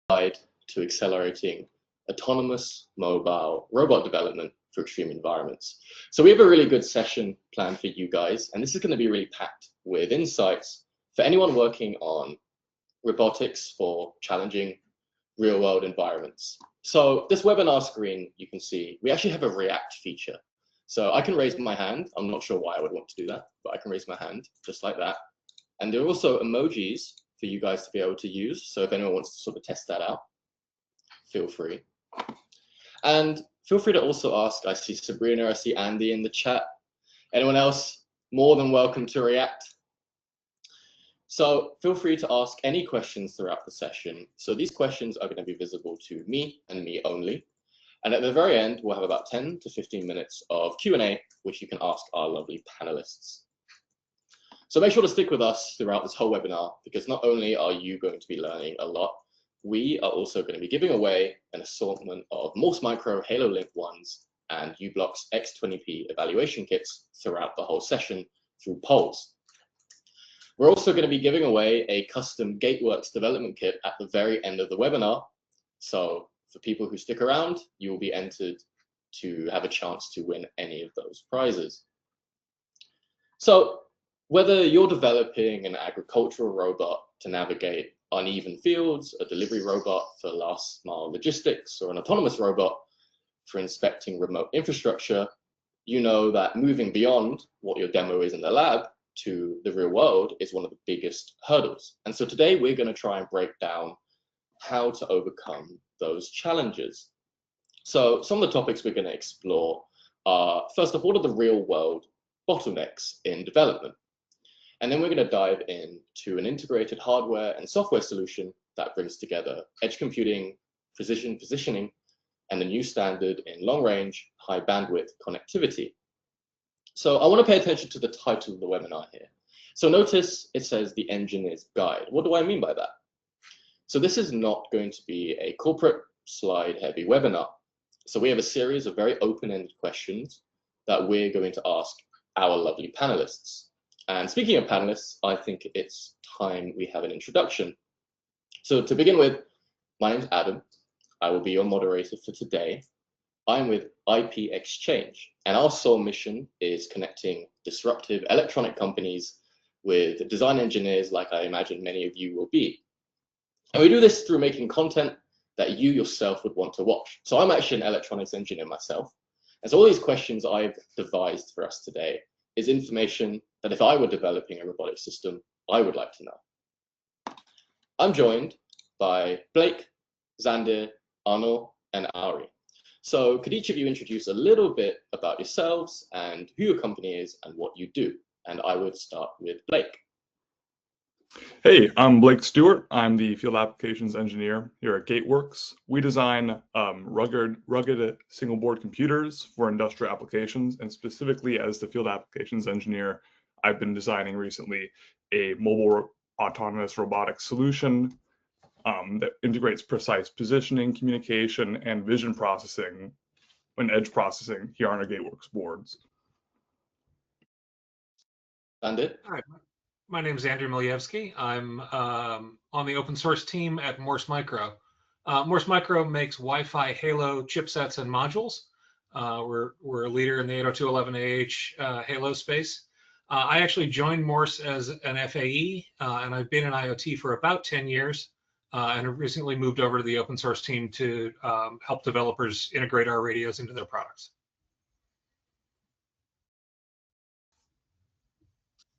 guide to accelerating autonomous mobile robot development for extreme environments. So we have a really good session planned for you guys, and this is going to be really packed with insights for anyone working on robotics for challenging real-world environments. So this webinar screen, you can see, we actually have a React feature. So I can raise my hand. I'm not sure why I would want to do that, but I can raise my hand just like that. And there are also emojis for you guys to be able to use. So if anyone wants to sort of test that out, feel free. And feel free to also ask. I see Sabrina, I see Andy in the chat. Anyone else, more than welcome to react. So feel free to ask any questions throughout the session. So these questions are going to be visible to me and me only. And at the very end, we'll have about 10 to 15 minutes of Q&A, which you can ask our lovely panelists. So make sure to stick with us throughout this whole webinar, because not only are you going to be learning a lot, we are also going to be giving away an assortment of Morse Micro Halo Link 1s and u-blox X20P evaluation kits throughout the whole session through polls. We're also going to be giving away a custom Gateworks development kit at the very end of the webinar. So for people who stick around, you will be entered to have a chance to win any of those prizes. So whether you're developing an agricultural robot to navigate uneven fields, a delivery robot for last mile logistics, or an autonomous robot for inspecting remote infrastructure, you know that moving beyond what your demo is in the lab to the real world is one of the biggest hurdles. And so today we're going to try and break down how to overcome those challenges. So some of the topics we're going to explore are, first of all, what are the real world bottlenecks in development? And then we're going to dive into an integrated hardware and software solution that brings together edge computing, precision positioning, and the new standard in long range, high bandwidth connectivity. So I want to pay attention to the title of the webinar here. So notice it says the engineer's guide. What do I mean by that? So this is not going to be a corporate slide heavy webinar. So we have a series of very open-ended questions that we're going to ask our lovely panelists. And speaking of panelists, I think it's time we have an introduction. So to begin with, my name's Adam. I will be your moderator for today. I'm with IP Exchange, and our sole mission is connecting disruptive electronic companies with design engineers like I imagine many of you will be. And we do this through making content that you yourself would want to watch. So I'm actually an electronics engineer myself. And so all these questions I've devised for us today is information that if I were developing a robotic system, I would like to know. I'm joined by Blake, Zandir, Arnaud, and Ari. So could each of you introduce a little bit about yourselves and who your company is and what you do? And I would start with Blake. Hey, I'm Blake Stewart. I'm the field applications engineer here at Gateworks. We design rugged single board computers for industrial applications, and specifically as the field applications engineer, I've been designing recently a mobile autonomous robotic solution that integrates precise positioning, communication, and vision processing and edge processing here on our Gateworks boards. Bandit? All right. My name is Andrew Miljevsky. I'm on the open source team at Morse Micro. Morse Micro makes Wi-Fi halo chipsets and modules. We're a leader in the 802.11ah halo space. I actually joined Morse as an FAE, and I've been in IoT for about 10 years, and have recently moved over to the open source team to help developers integrate our radios into their products.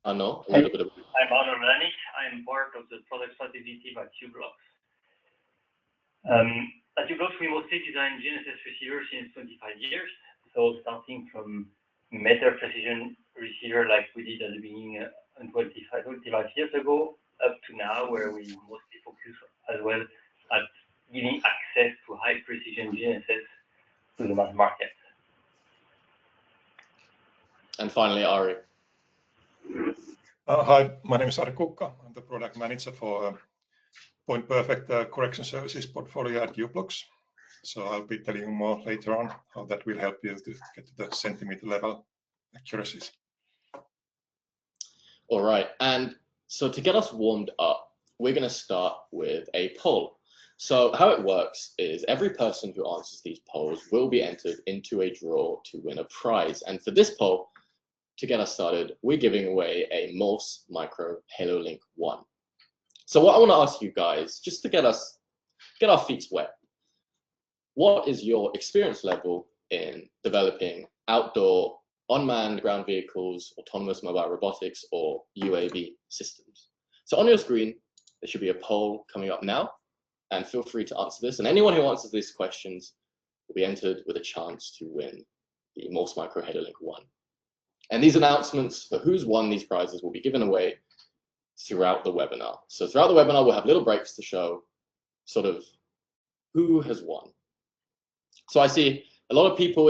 Arnaud, a Hey, little bit of... I'm Arnaud Melanik. I'm part of the product strategy team at u-blox. At u-blox, we mostly design gnss receivers since 25 years. So starting from meter precision receiver like we did at the beginning 25 years ago, up to now where we mostly focus as well at giving access to high precision gnss to the mass market. And finally, Ari. Hi, my name is Ari Kukka. I'm the product manager for Point Perfect correction services portfolio at u-blox. So I'll be telling you more later on how that will help you to get to the centimeter level accuracies. All right, and so to get us warmed up, we're going to start with a poll. So how it works is every person who answers these polls will be entered into a draw to win a prize. And for this poll, to get us started, we're giving away a Morse Micro Halo Link 1. So what I want to ask you guys, just to get our feet wet, what is your experience level in developing outdoor unmanned ground vehicles, autonomous mobile robotics, or UAV systems? So on your screen, there should be a poll coming up now, and feel free to answer this. And anyone who answers these questions will be entered with a chance to win the Morse Micro Halo Link 1. And these announcements for who's won these prizes will be given away throughout the webinar. So throughout the webinar, we'll have little breaks to show sort of who has won. So I see a lot of people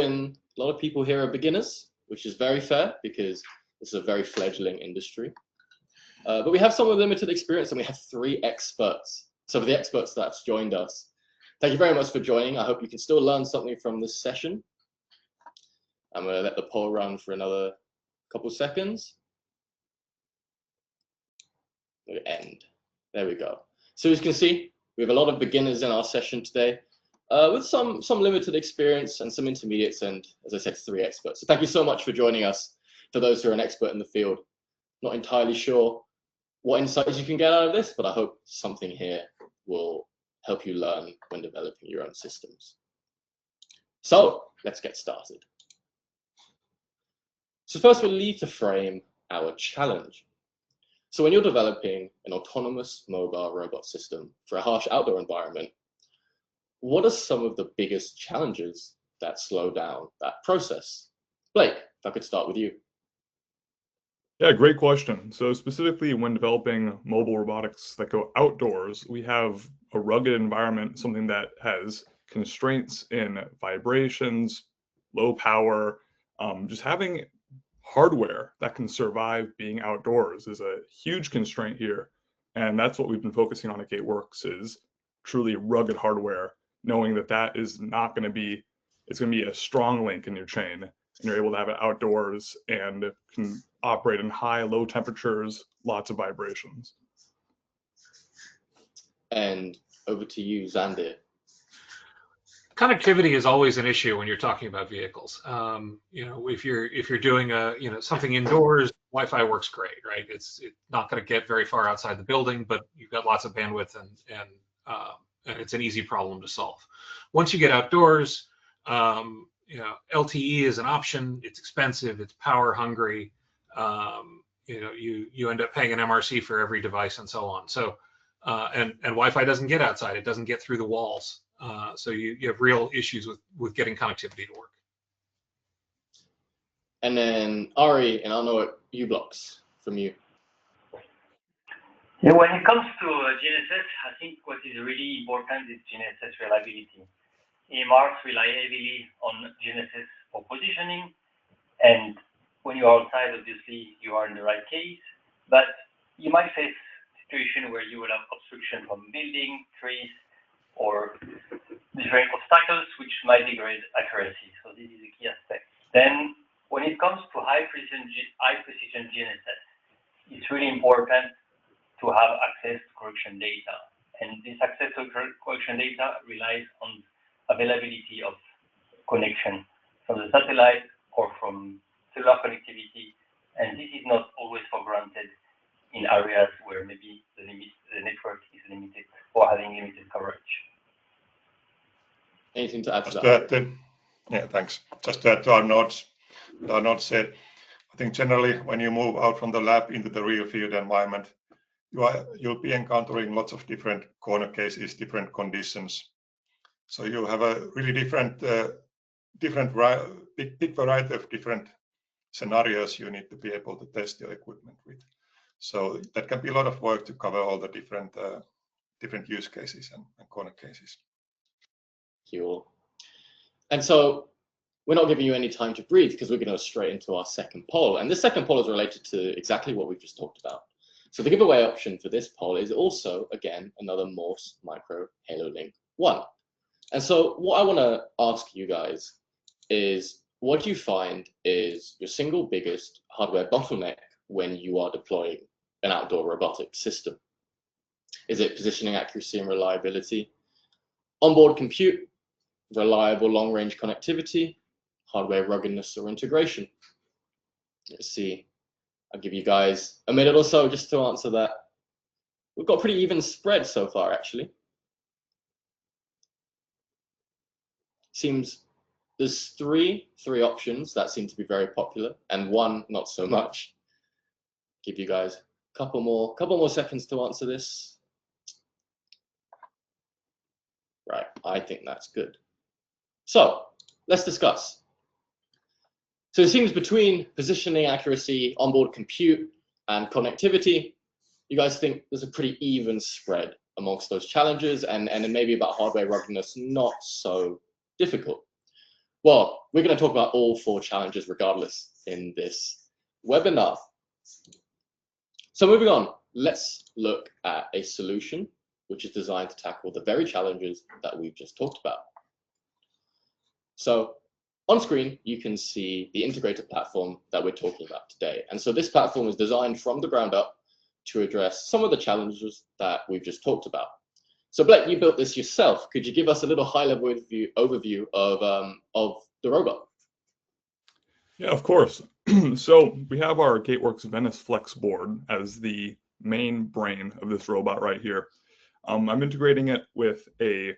here are beginners, which is very fair because this is a very fledgling industry. But we have some with limited experience, and we have 3 experts. So for the experts that's joined us, thank you very much for joining. I hope you can still learn something from this session. I'm going to let the poll run for another couple seconds. End. There we go. So as you can see, we have a lot of beginners in our session today, with some limited experience and some intermediates, and as I said, 3 experts. So thank you so much for joining us. For those who are an expert in the field, not entirely sure what insights you can get out of this, but I hope something here will help you learn when developing your own systems. So let's get started. So first, we'll need to frame our challenge. So when you're developing an autonomous mobile robot system for a harsh outdoor environment, what are some of the biggest challenges that slow down that process? Blake, if I could start with you. Yeah, great question. So specifically when developing mobile robotics that go outdoors, we have a rugged environment, something that has constraints in vibrations, low power. Just having hardware that can survive being outdoors is a huge constraint here. And that's what we've been focusing on at Gateworks, is truly rugged hardware, knowing that that is not going to be, it's going to be a strong link in your chain, and you're able to have it outdoors and can operate in high, low temperatures, lots of vibrations. And over to you, Xander. Connectivity is always an issue when you're talking about vehicles. You know, if you're doing something indoors, Wi-Fi works great, right? It's not going to get very far outside the building, but you've got lots of bandwidth, and it's an easy problem to solve. Once you get outdoors, LTE is an option. It's expensive. It's power hungry. You end up paying an MRC for every device and so on. So and Wi-Fi doesn't get outside. It doesn't get through the walls. So you have real issues with getting connectivity to work. And then Ari, and I'll know it, u-blox from you. Yeah, when it comes to GNSS, I think what is really important is GNSS reliability. AMRs rely heavily on GNSS for positioning, and when you're outside, obviously you are in the right case, but you might face a situation where you will have obstruction from building, trees, or different obstacles which might degrade accuracy. So this is a key aspect. Then when it comes to high precision GNSS, it's really important to have access to correction data. And this access to correction data relies on availability of connection from the satellite or from cellular connectivity. And this is not always for granted in areas where maybe the network is limited or having limited coverage. Anything to add to that? Yeah, thanks. Just to add to Arnaud said, I think generally when you move out from the lab into the real field environment, you'll be encountering lots of different corner cases, different conditions. So you have a really big variety of different scenarios you need to be able to test your equipment with. So that can be a lot of work to cover all the different use cases and corner cases. Cool. And so we're not giving you any time to breathe because we're going to go straight into our second poll. And this second poll is related to exactly what we've just talked about. So the giveaway option for this poll is also, again, another Morse Micro Halo Link 1. And so what I want to ask you guys is, what do you find is your single biggest hardware bottleneck when you are deploying an outdoor robotic system? Is it positioning accuracy and reliability? onboard compute, reliable long-range connectivity, hardware ruggedness or integration. Let's see, I'll give you guys a minute or so just to answer that. We've got a pretty even spread so far, actually. Seems there's three options that seem to be very popular, and one not so much. Give you guys a couple more seconds to answer this. Right, I think that's good. So let's discuss. So it seems between positioning accuracy, onboard compute, and connectivity, you guys think there's a pretty even spread amongst those challenges, and then maybe about hardware ruggedness, not so difficult. Well, we're going to talk about all four challenges regardless in this webinar. So moving on, let's look at a solution which is designed to tackle the very challenges that we've just talked about. So on screen, you can see the integrated platform that we're talking about today. And so this platform was designed from the ground up to address some of the challenges that we've just talked about. So Blake, you built this yourself. Could you give us a little high-level overview of the robot? Yeah, of course. So we have our Gateworks Venice Flex board as the main brain of this robot right here. I'm integrating it with a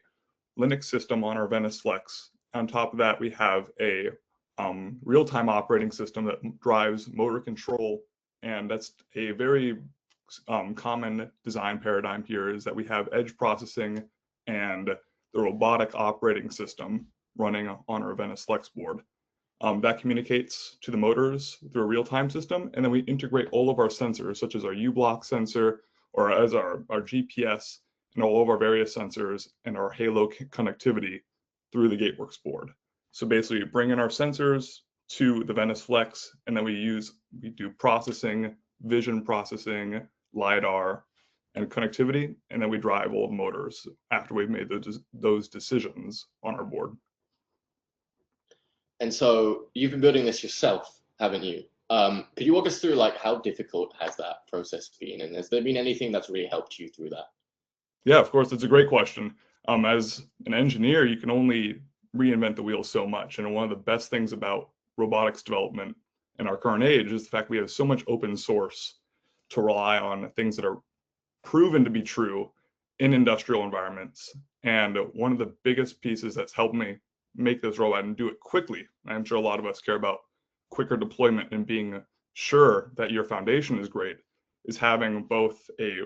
Linux system on our Venice Flex. On top of that, we have a real-time operating system that drives motor control, and that's a very common design paradigm here is that we have edge processing and the robotic operating system running on our Venice Flex board. That communicates to the motors through a real-time system, and then we integrate all of our sensors, such as our u-blox sensor, or as our GPS, and all of our various sensors and our halow connectivity through the Gateworks board. So basically, we bring in our sensors to the Venice Flex, and then we do processing, vision processing, LiDAR, and connectivity, and then we drive all the motors after we've made those decisions on our board. And so you've been building this yourself, haven't you? Could you walk us through like how difficult has that process been, and has there been anything that's really helped you through that? Yeah, of course, it's a great question. As an engineer, you can only reinvent the wheel so much, and one of the best things about robotics development in our current age is the fact we have so much open source to rely on things that are proven to be true in industrial environments. And one of the biggest pieces that's helped me make this robot and do it quickly, I'm sure a lot of us care about quicker deployment and being sure that your foundation is great, is having both a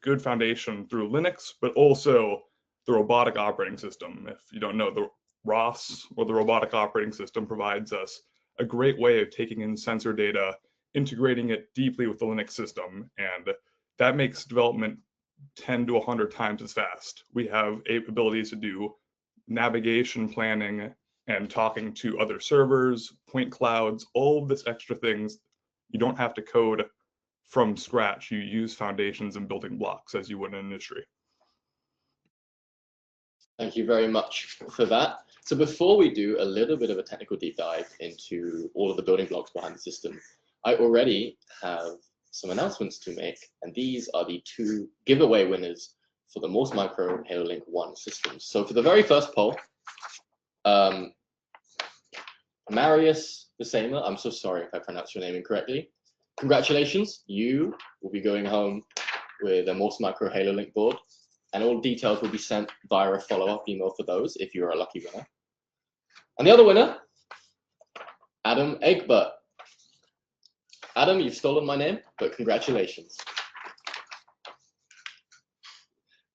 good foundation through Linux, but also the robotic operating system. If you don't know, the ROS, or the robotic operating system, provides us a great way of taking in sensor data, integrating it deeply with the Linux system, and that makes development 10 to 100 times as fast. We have abilities to do navigation planning and talking to other servers, point clouds, all of this extra things. You don't have to code from scratch. You use foundations and building blocks as you would in industry. Thank you very much for that. So before we do a little bit of a technical deep dive into all of the building blocks behind the system, I already have some announcements to make, and these are the two giveaway winners for the Morse Micro HaloLink 1 systems. So for the very first poll, Marius Besema, I'm so sorry if I pronounced your name incorrectly. Congratulations, you will be going home with a Morse Micro HaloLink board, and all details will be sent via a follow-up email for those if you're a lucky winner. And the other winner, Adam Egbert. Adam, you've stolen my name, but congratulations.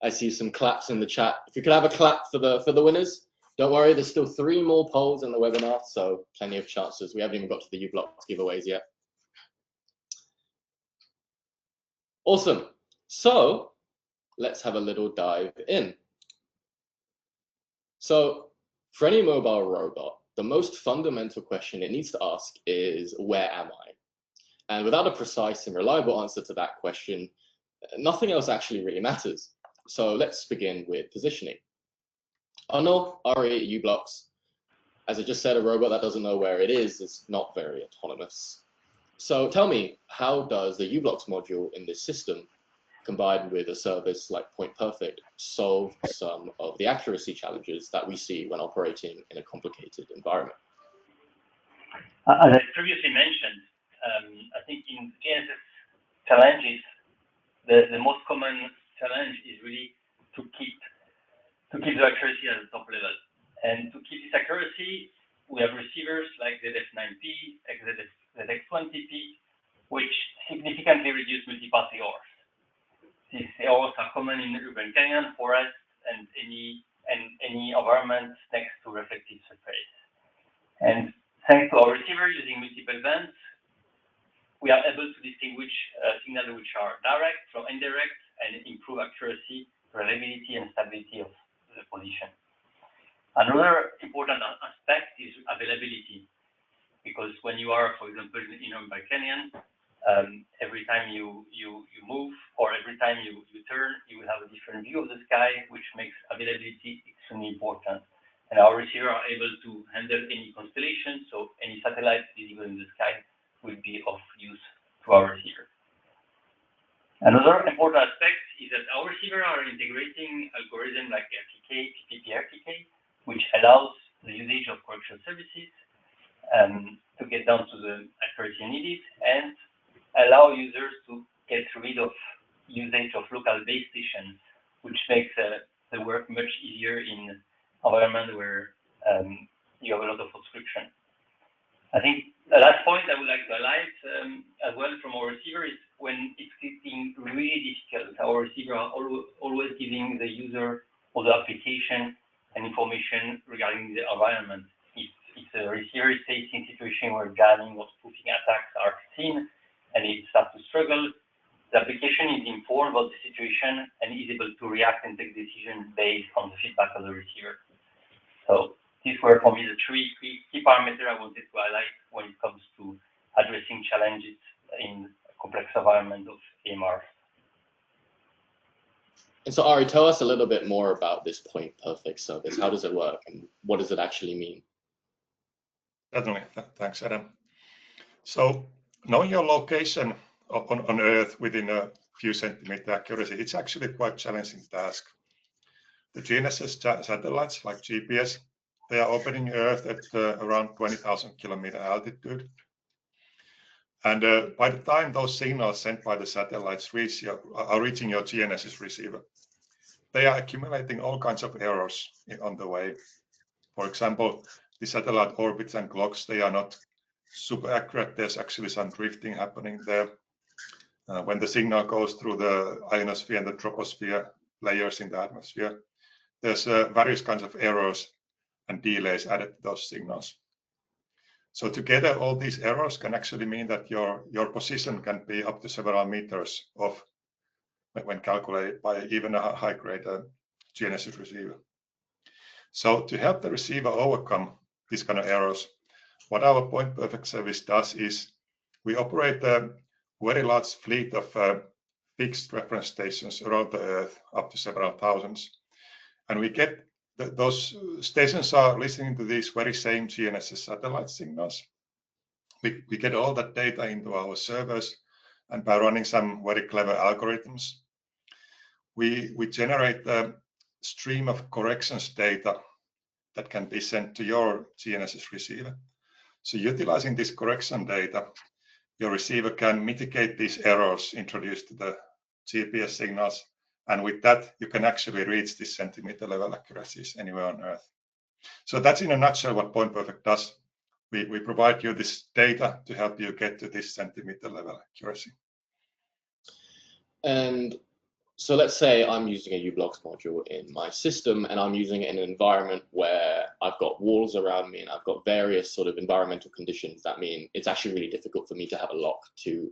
I see some claps in the chat. If you could have a clap for the winners. Don't worry, there's still 3 more polls in the webinar, so plenty of chances. We haven't even got to the u-blox giveaways yet. Awesome. So let's have a little dive in. So for any mobile robot, the most fundamental question it needs to ask is, where am I? And without a precise and reliable answer to that question, nothing else actually really matters. So let's begin with positioning. Unknown RE u-blox, as I just said, a robot that doesn't know where it is not very autonomous. So tell me, how does the u-blox module in this system combined with a service like Point Perfect, solve some of the accuracy challenges that we see when operating in a complicated environment? As I previously mentioned, I think in GNSS challenges, the most common challenge is really to keep the accuracy at the top level. And to keep this accuracy, we have receivers like ZF9P, ZX20P, which significantly reduce multipath errors. These errors are common in urban canyon, forests, and any environment next to reflective surface. And thanks to our receiver using multiple bands, we are able to distinguish signals which are direct from indirect and improve accuracy, reliability, and stability of the position. Another important aspect is availability, because when you are, for example, in urban canyon, every time you move or every time you turn, you will have a different view of the sky, which makes availability extremely important. And our receiver are able to handle any constellation, so any satellite visible in the sky will be of use to our receiver. Another important aspect is that our receiver are integrating algorithms like RTK, PPP-RTK, which allows the usage of correction services to get down to the accuracy needed and allow users to get rid of usage of local base stations, which makes the work much easier in environment where you have a lot of obstruction. I think the last point I would like to highlight as well from our receiver is when it's getting really difficult, our receiver are always giving the user or the application and information regarding the environment. If the receiver is facing a situation where jamming or spoofing attacks are seen and it starts to struggle, the application is informed about the situation and is able to react and take decisions based on the feedback of the receiver. So these were for me the three key parameters I wanted to highlight when it comes to addressing challenges in a complex environment of AMR. And so Ari, tell us a little bit more about this Point Perfect service. How does it work and what does it actually mean? Certainly, thanks, Adam. So knowing your location on Earth within a few centimeter accuracy, it's actually quite challenging task. The GNSS satellites like GPS, they are orbiting Earth at around 20,000 kilometer altitude. And by the time those signals sent by the satellites are reaching your GNSS receiver, they are accumulating all kinds of errors on the way. For example, the satellite orbits and clocks, they are not super accurate. There's actually some drifting happening there. When the signal goes through the ionosphere and the troposphere layers in the atmosphere, there's various kinds of errors and delays added to those signals. So together, all these errors can actually mean that your position can be up to several meters off when calculated by even a high-grade GNSS receiver. So to help the receiver overcome these kind of errors, what our Point Perfect service does is we operate a very large fleet of fixed reference stations around the Earth, up to several thousands. And we get those stations are listening to these very same GNSS satellite signals. We get all that data into our servers, and by running some very clever algorithms, we generate a stream of corrections data that can be sent to your GNSS receiver. So utilizing this correction data, your receiver can mitigate these errors introduced to the GPS signals. And with that, you can actually reach this centimeter level accuracies anywhere on Earth. So that's in a nutshell what Point Perfect does. We provide you this data to help you get to this centimeter level accuracy. And so let's say I'm using a u-blox module in my system and I'm using it in an environment where I've got walls around me and I've got various sort of environmental conditions that mean it's actually really difficult for me to have a lock to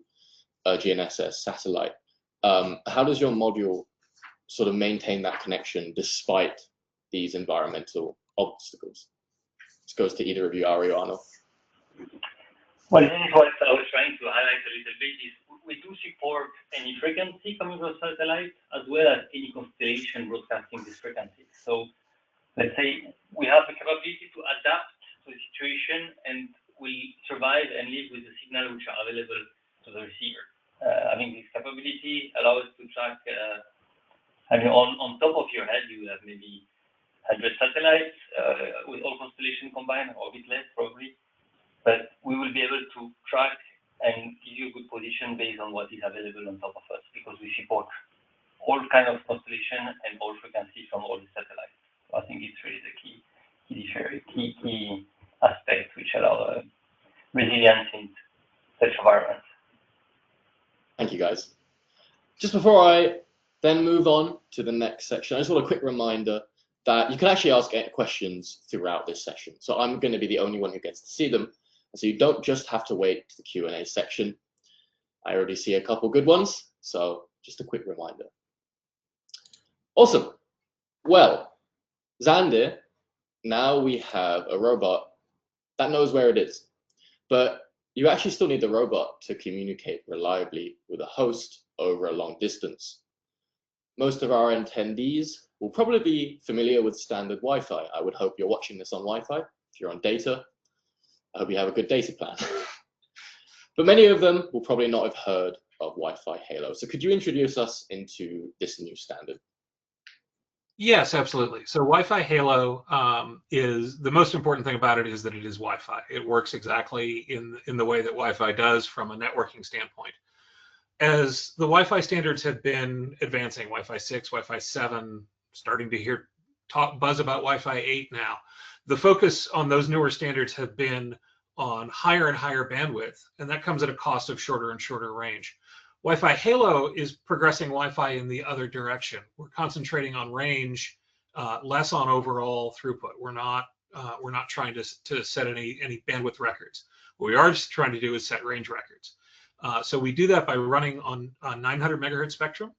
a GNSS satellite. How does your module sort of maintain that connection despite these environmental obstacles? This goes to either of you, Ari or Arno. Well, this is what I was trying to highlight a little bit is we do support any frequency coming from satellite as well as any constellation broadcasting this frequency. So let's say we have the capability to adapt to the situation and we survive and live with the signal which are available to the receiver. I think this capability allows us to track I mean, on top of your head, you have maybe 100 satellites with all constellation combined, or a bit less probably. But we will be able to track and give you a good position based on what is available on top of us, because we support all kind of constellation and all frequency from all the satellites. So I think it's really the key aspect which allow resilience in such environments. Thank you, guys. Just before I then move on to the next section, I just want a quick reminder that you can actually ask questions throughout this session. So I'm going to be the only one who gets to see them. So you don't just have to wait to the Q&A section. I already see a couple good ones, so just a quick reminder. Awesome. Well, Xander, now we have a robot that knows where it is, but you actually still need the robot to communicate reliably with a host over a long distance. Most of our attendees will probably be familiar with standard Wi-Fi. I would hope you're watching this on Wi-Fi. If you're on data, I hope you have a good data plan. But many of them will probably not have heard of Wi-Fi Halo. So could you introduce us into this new standard? Yes, absolutely. So Wi-Fi Halo is the most important thing about it is that it is Wi-Fi. It works exactly in the way that Wi-Fi does from a networking standpoint. As the Wi-Fi standards have been advancing, Wi-Fi 6, Wi-Fi 7, starting to hear buzz about Wi-Fi 8 now, the focus on those newer standards have been on higher and higher bandwidth, and that comes at a cost of shorter and shorter range. Wi-Fi Halo is progressing Wi-Fi in the other direction. We're concentrating on range, less on overall throughput. We're not trying to set any bandwidth records. What we are just trying to do is set range records. So we do that by running on 900 megahertz spectrum.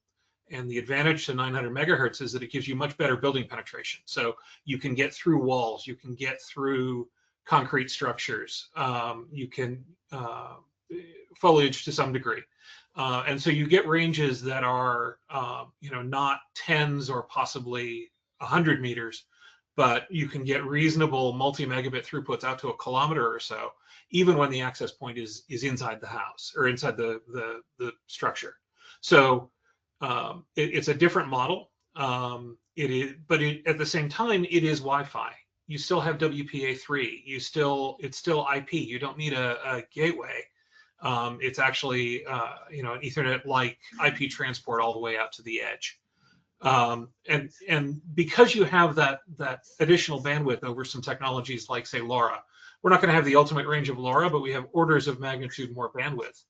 And the advantage to 900 megahertz is that it gives you much better building penetration. So you can get through walls, you can get through concrete structures, you can foliage to some degree. And so you get ranges that are, not tens or possibly 100 meters, but you can get reasonable multi-megabit throughputs out to a kilometer or so, even when the access point is inside the house or inside the structure. So it's a different model. It is, but at the same time, it is Wi-Fi. You still have WPA3. It's still IP. You don't need a gateway. It's actually an Ethernet-like IP transport all the way out to the edge. And because you have that additional bandwidth over some technologies like, say, LoRa, we're not going to have the ultimate range of LoRa, but we have orders of magnitude more bandwidth.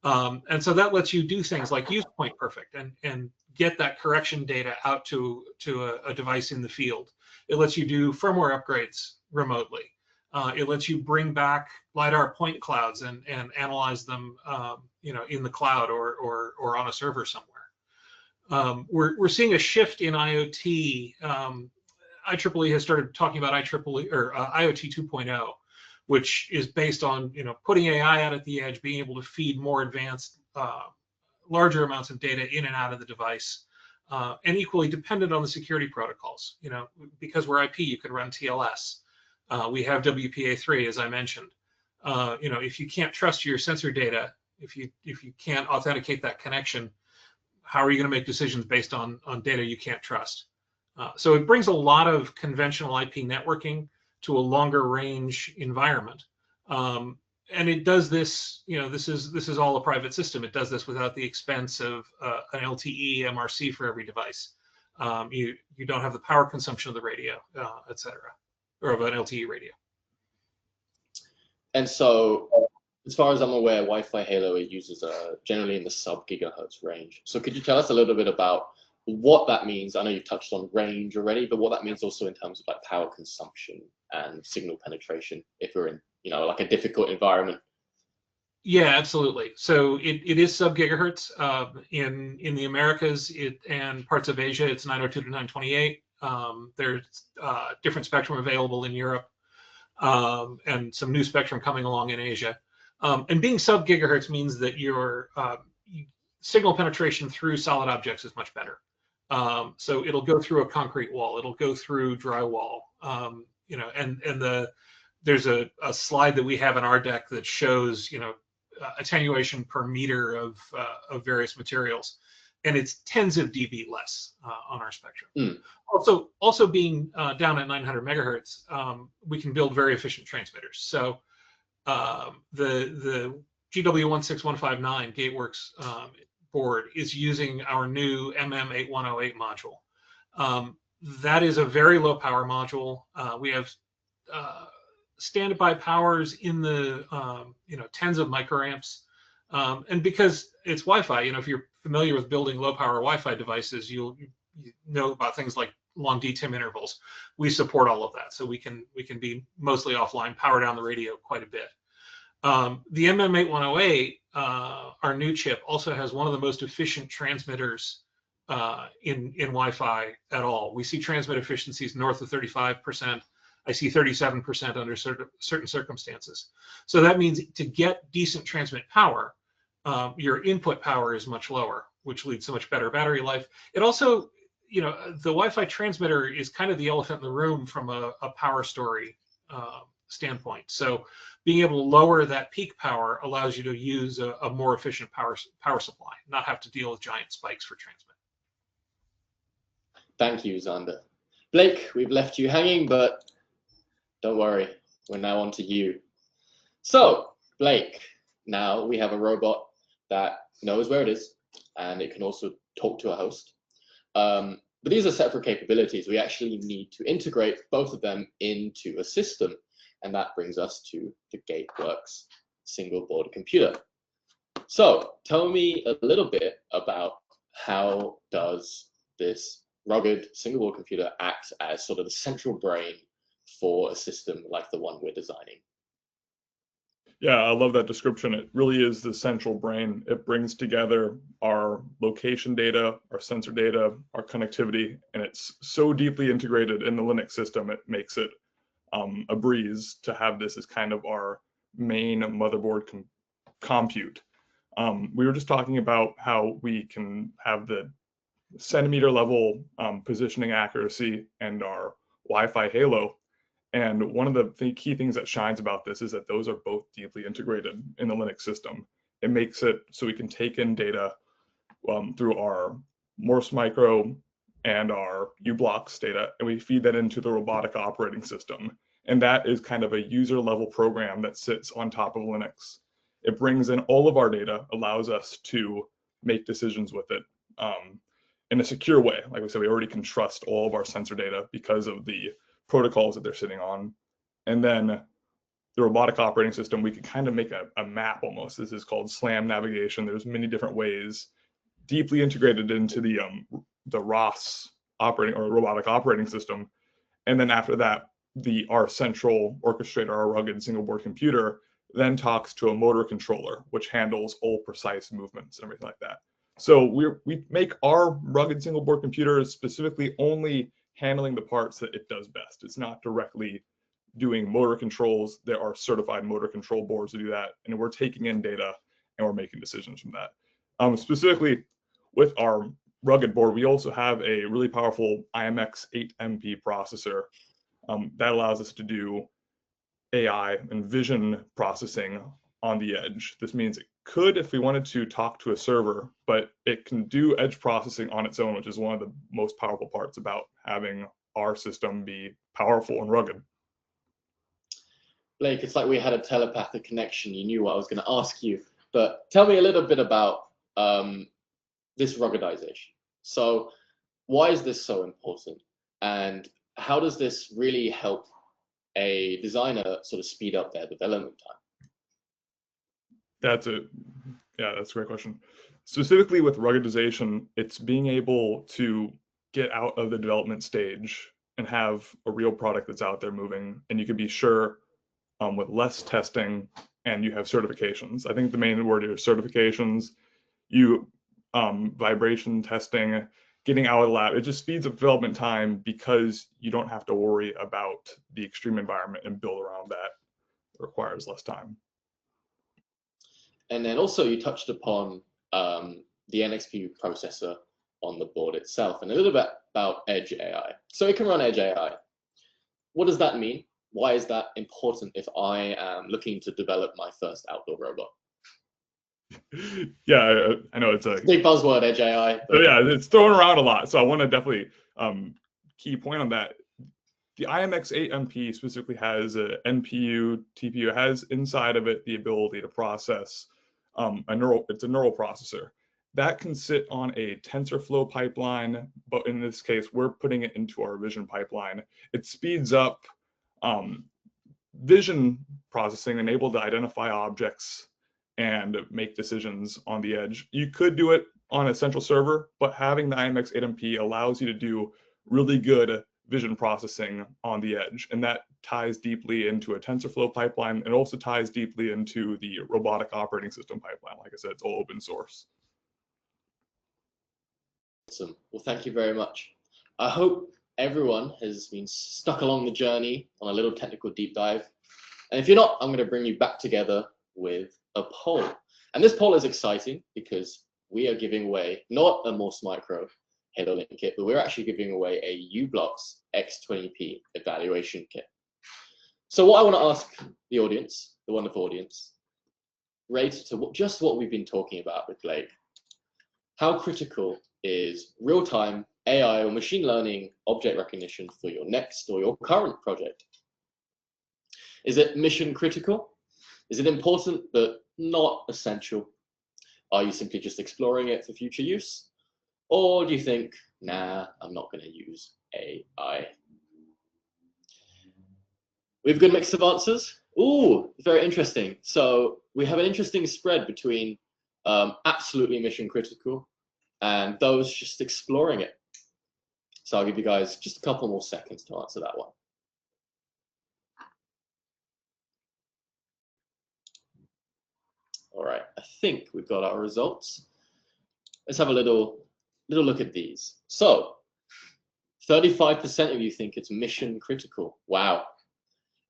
And so that lets you do things like use point perfect and get that correction data out to a device in the field. It lets you do firmware upgrades remotely. It lets you bring back LiDAR point clouds and analyze them, in the cloud or on a server somewhere. We're seeing a shift in IoT. IEEE has started talking about IEEE or IoT 2.0, which is based on putting AI out at the edge, being able to feed more advanced, larger amounts of data in and out of the device, and equally dependent on the security protocols. Because we're IP, you could run TLS. We have WPA3, as I mentioned. If you can't trust your sensor data, if you can't authenticate that connection, how are you going to make decisions based on data you can't trust? So it brings a lot of conventional IP networking to a longer range environment. And it does this, this is all a private system. It does this without the expense of an LTE MRC for every device. You don't have the power consumption of the radio, et cetera, or of an LTE radio. And so, as far as I'm aware, Wi-Fi Halo uses generally in the sub-gigahertz range. So could you tell us a little bit about what that means? I know you've touched on range already, but what that means also in terms of like power consumption and signal penetration if we're in, like a difficult environment. Yeah, absolutely. So it is sub-gigahertz. In the Americas and parts of Asia, it's 902 to 928. There's different spectrum available in Europe, and some new spectrum coming along in Asia. And being sub-gigahertz means that your signal penetration through solid objects is much better. So it'll go through a concrete wall. It'll go through drywall. There's a slide that we have in our deck that shows attenuation per meter of various materials, and it's tens of dB less on our spectrum. Mm. Also being down at 900 megahertz, we can build very efficient transmitters. So the GW16159 Gateworks board is using our new MM8108 module. That is a very low power module. We have standby powers in the tens of microamps, and because it's Wi-Fi, if you're familiar with building low power Wi-Fi devices, you know about things like long DTIM intervals. We support all of that, so we can be mostly offline, power down the radio quite a bit. The MM8108, our new chip, also has one of the most efficient transmitters in Wi-Fi at all. We see transmit efficiencies north of 35%. I see 37% under certain circumstances. So that means to get decent transmit power, your input power is much lower, which leads to much better battery life. It also, the Wi-Fi transmitter is kind of the elephant in the room from a power story standpoint. So being able to lower that peak power allows you to use a more efficient power supply, not have to deal with giant spikes for transmit. Thank you, Xander. Blake, we've left you hanging, but don't worry, we're now on to you. So, Blake, now we have a robot that knows where it is, and it can also talk to a host. But these are separate capabilities. We actually need to integrate both of them into a system, and that brings us to the Gateworks single board computer. So, tell me a little bit about how does this rugged single board computer act as sort of the central brain for a system like the one we're designing. Yeah, I love that description. It really is the central brain. It brings together our location data, our sensor data, our connectivity, and it's so deeply integrated in the Linux system, it makes it a breeze to have this as kind of our main motherboard compute. We were just talking about how we can have the centimeter level positioning accuracy and our Wi-Fi halo. And one of the key things that shines about this is that those are both deeply integrated in the Linux system. It makes it so we can take in data through our Morse Micro and our u-blox data, and we feed that into the robotic operating system. And that is kind of a user level program that sits on top of Linux. It brings in all of our data, allows us to make decisions with it in a secure way. Like we said, we already can trust all of our sensor data because of the protocols that they're sitting on. And then the robotic operating system, we can kind of make a map almost. This is called SLAM navigation. There's many different ways deeply integrated into the ROS operating or robotic operating system. And then after that, our central orchestrator, our rugged single board computer, then talks to a motor controller, which handles all precise movements and everything like that. So we make our rugged single board computer specifically only handling the parts that it does best. It's not directly doing motor controls. There are certified motor control boards to do that, and we're taking in data and we're making decisions from that. Specifically with our rugged board, we also have a really powerful IMX8MP processor that allows us to do AI and vision processing on the edge. This means it could, if we wanted to, talk to a server, but it can do edge processing on its own, which is one of the most powerful parts about having our system be powerful and rugged. Blake, it's like we had a telepathic connection. You knew what I was going to ask you, but tell me a little bit about this ruggedization. So why is this so important? And how does this really help a designer sort of speed up their development time? That's a great question. Specifically with ruggedization, it's being able to get out of the development stage and have a real product that's out there moving, and you can be sure with less testing, and you have certifications. I think the main word here is certifications. Vibration testing, getting out of the lab, it just speeds up development time because you don't have to worry about the extreme environment and build around that. It requires less time. And then also you touched upon the NXP processor on the board itself and a little bit about Edge AI. So it can run Edge AI. What does that mean? Why is that important if I am looking to develop my first outdoor robot? Yeah, I know it's a big buzzword, edge AI. But yeah, it's thrown around a lot. So I want to definitely key point on that. The IMX8MP specifically has a NPU, TPU. It has inside of it the ability to process it's a neural processor. That can sit on a TensorFlow pipeline, but in this case, we're putting it into our vision pipeline. It speeds up vision processing and able to identify objects and make decisions on the edge. You could do it on a central server, but having the IMX8MP allows you to do really good vision processing on the edge. And that ties deeply into a TensorFlow pipeline. It also ties deeply into the robotic operating system pipeline. Like I said, it's all open source. Awesome. Well, thank you very much. I hope everyone has been stuck along the journey on a little technical deep dive. And if you're not, I'm going to bring you back together with a poll. And this poll is exciting because we are giving away not a Morse Micro halo link kit, but we're actually giving away a u-blox X20P evaluation kit. So what I want to ask the audience, the wonderful audience, related to just what we've been talking about with Blake, how critical is real-time AI or machine learning object recognition for your next or your current project? Is it mission critical? Is it important but not essential? Are you simply just exploring it for future use? Or do you think, nah, I'm not going to use AI? We have a good mix of answers. Ooh, very interesting. So we have an interesting spread between absolutely mission critical and those just exploring it. So I'll give you guys just a couple more seconds to answer that one. All right, I think we've got our results. Let's have a little look at these. So 35% of you think it's mission critical. Wow.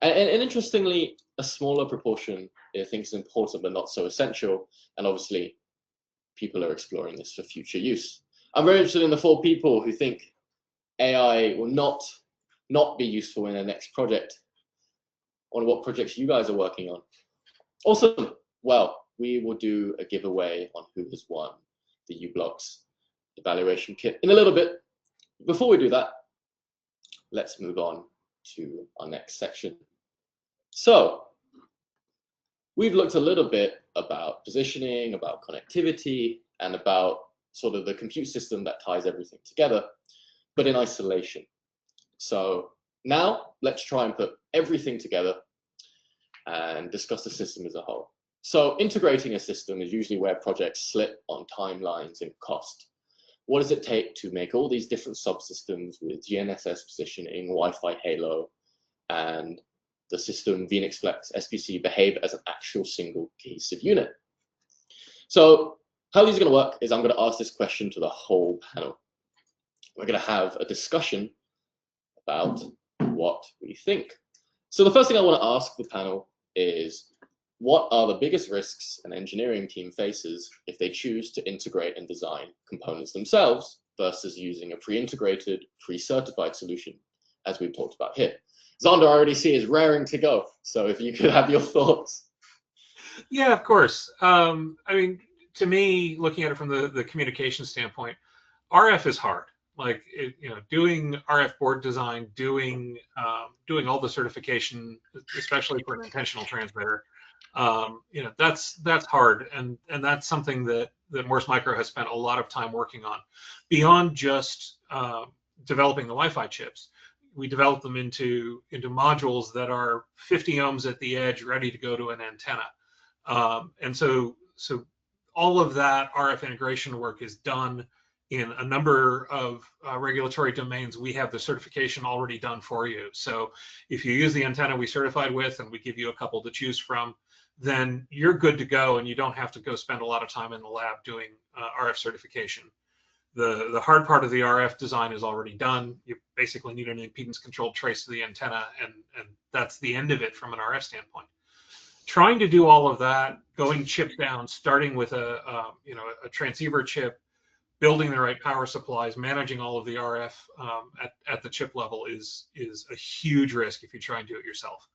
And interestingly, a smaller proportion thinks it's important but not so essential. And obviously, people are exploring this for future use. I'm very interested in the 4 people who think AI will not be useful in their next project. On what projects you guys are working on. Awesome. Well, we will do a giveaway on who has won the u-blox evaluation kit in a little bit. Before we do that, let's move on to our next section. So we've looked a little bit about positioning, about connectivity, and about sort of the compute system that ties everything together, but in isolation. So now let's try and put everything together and discuss the system as a whole. So integrating a system is usually where projects slip on timelines and cost. What does it take to make all these different subsystems with gnss positioning, Wi-Fi halo, and the system vNix Flex SPC behave as an actual single cohesive unit? So how these are going to work is I'm going to ask this question to the whole panel. We're going to have a discussion about what we think. So the first thing I want to ask the panel is, what are the biggest risks an engineering team faces if they choose to integrate and design components themselves versus using a pre-integrated, pre-certified solution, as we've talked about here? Zander, I already see, is raring to go. So if you could have your thoughts. Yeah, of course. I mean, to me, looking at it from the communication standpoint, RF is hard. Like, doing RF board design, doing all the certification, especially for an intentional transmitter, that's hard, and that's something that Morse Micro has spent a lot of time working on. Beyond just developing the Wi-Fi chips, we develop them into modules that are 50 ohms at the edge, ready to go to an antenna, and so all of that RF integration work is done in a number of regulatory domains. We have the certification already done for you. So if you use the antenna we certified with, and we give you a couple to choose from, then you're good to go, and you don't have to go spend a lot of time in the lab doing RF certification. The hard part of the RF design is already done. You basically need an impedance controlled trace to the antenna, and that's the end of it from an RF standpoint. Trying to do all of that, going chip down, starting with a transceiver chip, building the right power supplies, managing all of the RF at the chip level is a huge risk if you try and do it yourself.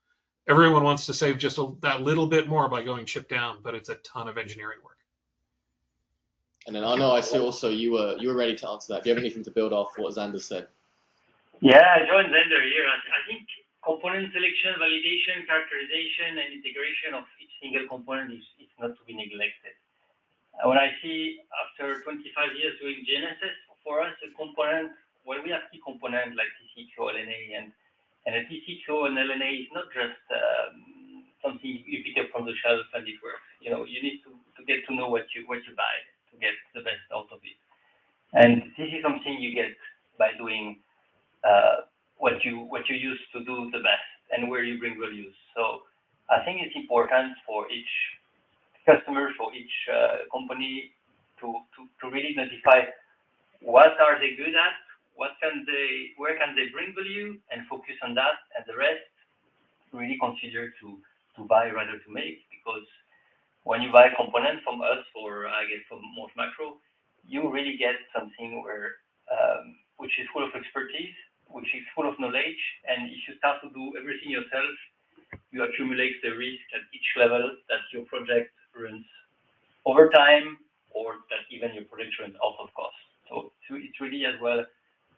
Everyone wants to save just that little bit more by going chip down, but it's a ton of engineering work. And then I know I see also you were ready to answer that. Do you have anything to build off what Xander said? Yeah, I joined Xander here. I think component selection, validation, characterization, and integration of each single component is not to be neglected. When I see after 25 years doing GNSS, for us, a component, when we have key components like TCQ, LNA, and a TCQ and LNA is not just something you pick up from the shelf and it works. You know, you need to get to know what you buy to get the best out of it. And this is something you get by doing what you use to do the best and where you bring values. So I think it's important for each customer, for each company to really identify what are they good at, where can they bring value, and focus on that, and the rest really consider to buy rather to make, because when you buy components from us, or I guess from Morse Micro, you really get something where which is full of expertise, which is full of knowledge, and if you start to do everything yourself, you accumulate the risk at each level that your project runs over time, or that even your project runs out of cost. So it's really as well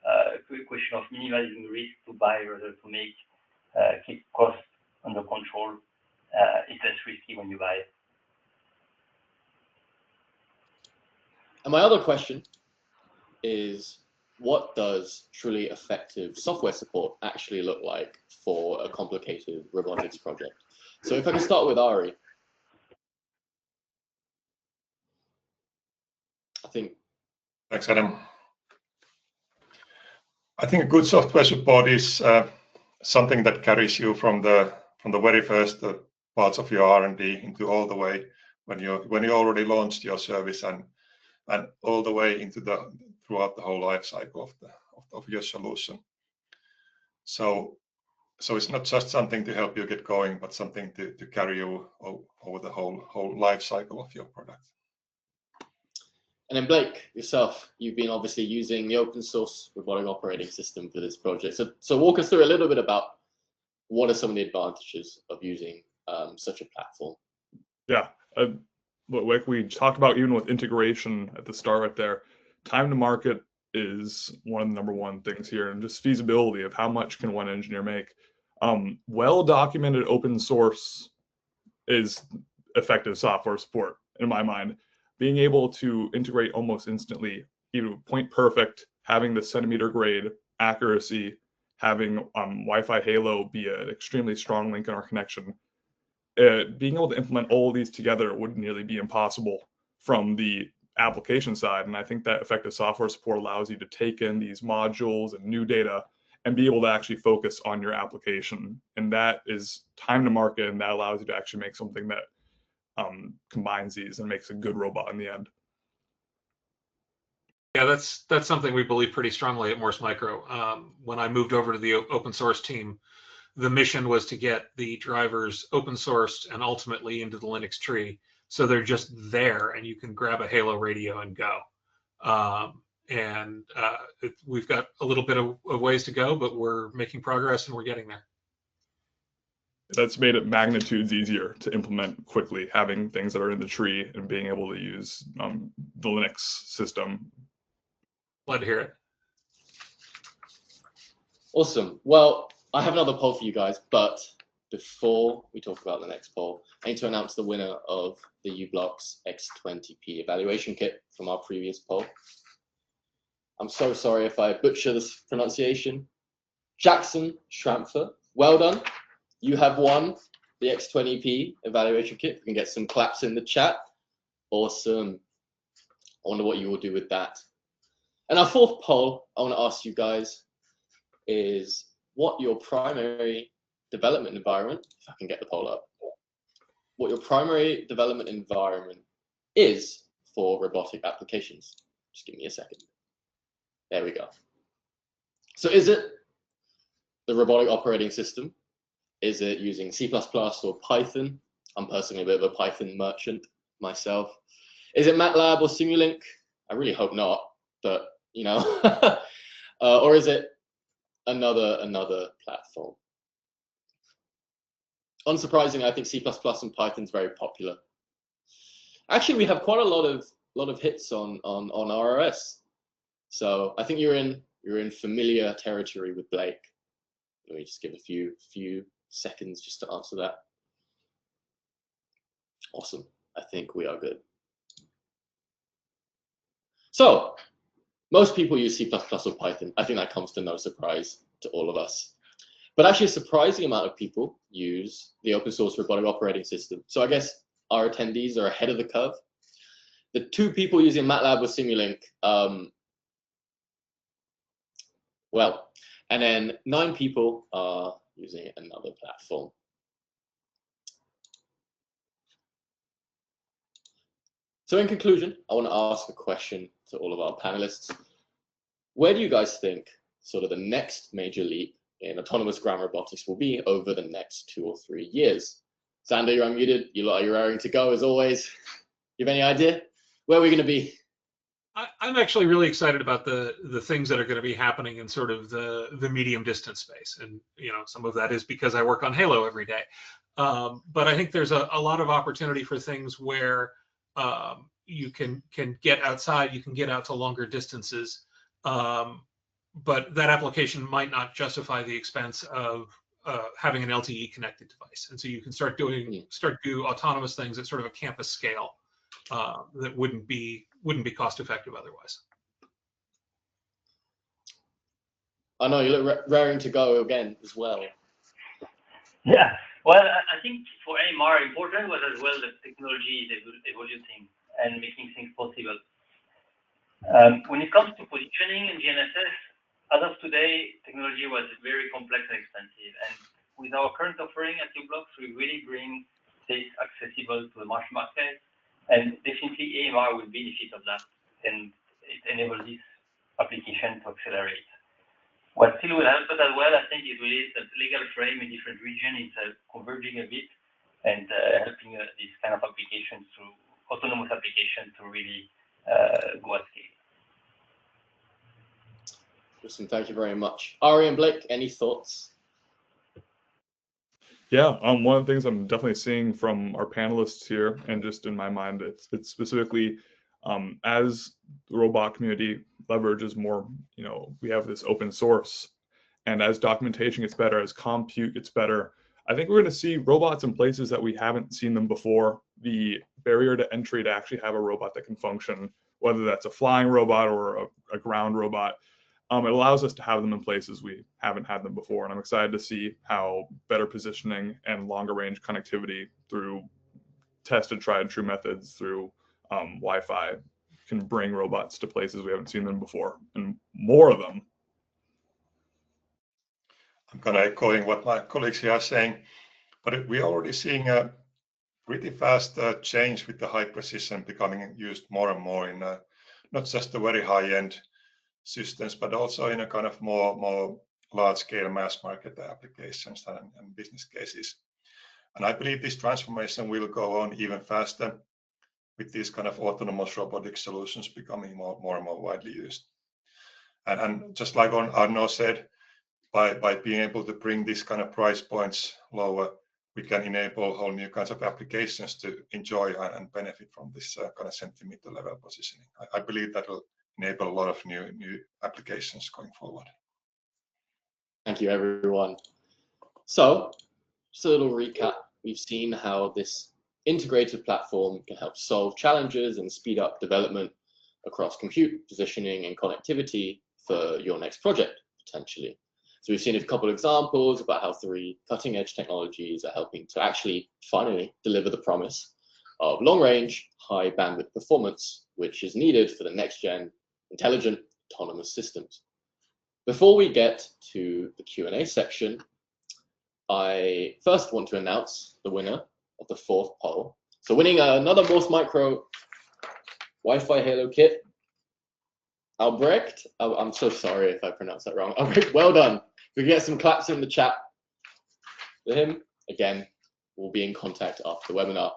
a question of minimizing risk to buy rather to make, keep costs under control. It's less risky when you buy it. And my other question is, what does truly effective software support actually look like for a complicated robotics project? So if I can start with Ari. I think. Thanks, Adam. I think a good software support is something that carries you from the very first parts of your R&D into all the way when you already launched your service and all the way into throughout the whole life cycle of your solution. So it's not just something to help you get going, but something to carry you over the whole life cycle of your product. And then Blake, yourself, you've been obviously using the open source robotic operating system for this project. So walk us through a little bit about what are some of the advantages of using such a platform. Yeah, like we talked about, even with integration at the start right there, time to market is one of the #1 things here, and just feasibility of how much can one engineer make. Well-documented open source is effective software support in my mind. Being able to integrate almost instantly, even point perfect, having the centimeter grade accuracy, having Wi-Fi halo be an extremely strong link in our connection. Being able to implement all of these together would nearly be impossible from the application side. And I think that effective software support allows you to take in these modules and new data and be able to actually focus on your application. And that is time to market, and that allows you to actually make something that combines these and makes a good robot in the end. Yeah, that's something we believe pretty strongly at Morse Micro. When I moved over to the open source team, the mission was to get the drivers open sourced and ultimately into the Linux tree, so they're just there and you can grab a halo radio and go. We've got a little bit of ways to go, but we're making progress and we're getting there. That's made it magnitudes easier to implement quickly, having things that are in the tree and being able to use the Linux system. Glad to hear it. Awesome. Well, I have another poll for you guys, but before we talk about the next poll, I need to announce the winner of the u-blox X20P evaluation kit from our previous poll. I'm so sorry if I butcher this pronunciation. Jackson Schrampfer, well done. You have won the X20P evaluation kit. We can get some claps in the chat. Awesome. I wonder what you will do with that. And our fourth poll I want to ask you guys is what your primary development environment, if I can get the poll up, what your primary development environment is for robotic applications. Just give me a second. There we go. So is it the robotic operating system? Is it using C++ or Python? I'm personally a bit of a Python merchant myself. Is it MATLAB or Simulink? I really hope not, but you know. Or is it another platform? Unsurprisingly, I think C++ and Python is very popular. Actually, we have quite a lot of hits on ROS. So I think you're in familiar territory with Blake. Let me just give a few seconds just to answer that. Awesome. I think we are good. So most people use C++ or Python. I think that comes to no surprise to all of us. But actually a surprising amount of people use the open source robotic operating system. So I guess our attendees are ahead of the curve. The 2 people using MATLAB or Simulink, well, and then 9 people are using another platform. So in conclusion, I want to ask a question to all of our panelists. Where do you guys think sort of the next major leap in autonomous ground robotics will be over the next 2 or 3 years? Xander, you're unmuted. You're raring to go as always. You have any idea? Where are we going to be? I'm actually really excited about the things that are going to be happening in sort of the medium distance space, and some of that is because I work on Halo every day. But I think there's a lot of opportunity for things where you can get outside, you can get out to longer distances, but that application might not justify the expense of having an LTE connected device, and so you can start do autonomous things at sort of a campus scale that wouldn't be cost effective otherwise. I know you look raring to go again as well. Yeah, well, I think for AMR important was as well that technology is evolving and making things possible. When it comes to positioning in GNSS, as of today, technology was very complex and expensive. And with our current offering at u-blox, we really bring this accessible to the mass market. And definitely AMR will benefit of that. And it enables this application to accelerate. What still will help us as well, I think, is really the legal frame in different regions is converging a bit and helping these kind of applications through autonomous applications to really go at scale. Listen, thank you very much. Ari and Blake, any thoughts? Yeah, one of the things I'm definitely seeing from our panelists here, and just in my mind, it's specifically as the robot community leverages more, we have this open source, and as documentation gets better, as compute gets better, I think we're going to see robots in places that we haven't seen them before. The barrier to entry to actually have a robot that can function, whether that's a flying robot or a ground robot, it allows us to have them in places we haven't had them before. And I'm excited to see how better positioning and longer range connectivity through tested, tried and true methods through Wi-Fi can bring robots to places we haven't seen them before, and more of them. I'm kind of echoing what my colleagues here are saying, but we're already seeing a pretty fast change with the high precision becoming used more and more in not just the very high-end systems, but also in a kind of more large-scale mass market applications and business cases. And I believe this transformation will go on even faster with these kind of autonomous robotic solutions becoming more and more widely used. And just like Arno said, by being able to bring these kind of price points lower, we can enable whole new kinds of applications to enjoy and benefit from this kind of centimeter level positioning. I believe that will enable a lot of new applications going forward. Thank you, everyone. So, just a little recap. We've seen how this integrated platform can help solve challenges and speed up development across compute, positioning, and connectivity for your next project, potentially. So we've seen a couple of examples about how 3 cutting-edge technologies are helping to actually finally deliver the promise of long-range, high-bandwidth performance, which is needed for the next-gen intelligent autonomous systems. Before we get to the Q&A section, I first want to announce the winner of the 4th poll. So winning another Morse Micro Wi-Fi Halo kit, Albrecht. Oh, I'm so sorry if I pronounced that wrong. Albrecht, well done. We can get some claps in the chat for him. Again, we'll be in contact after the webinar.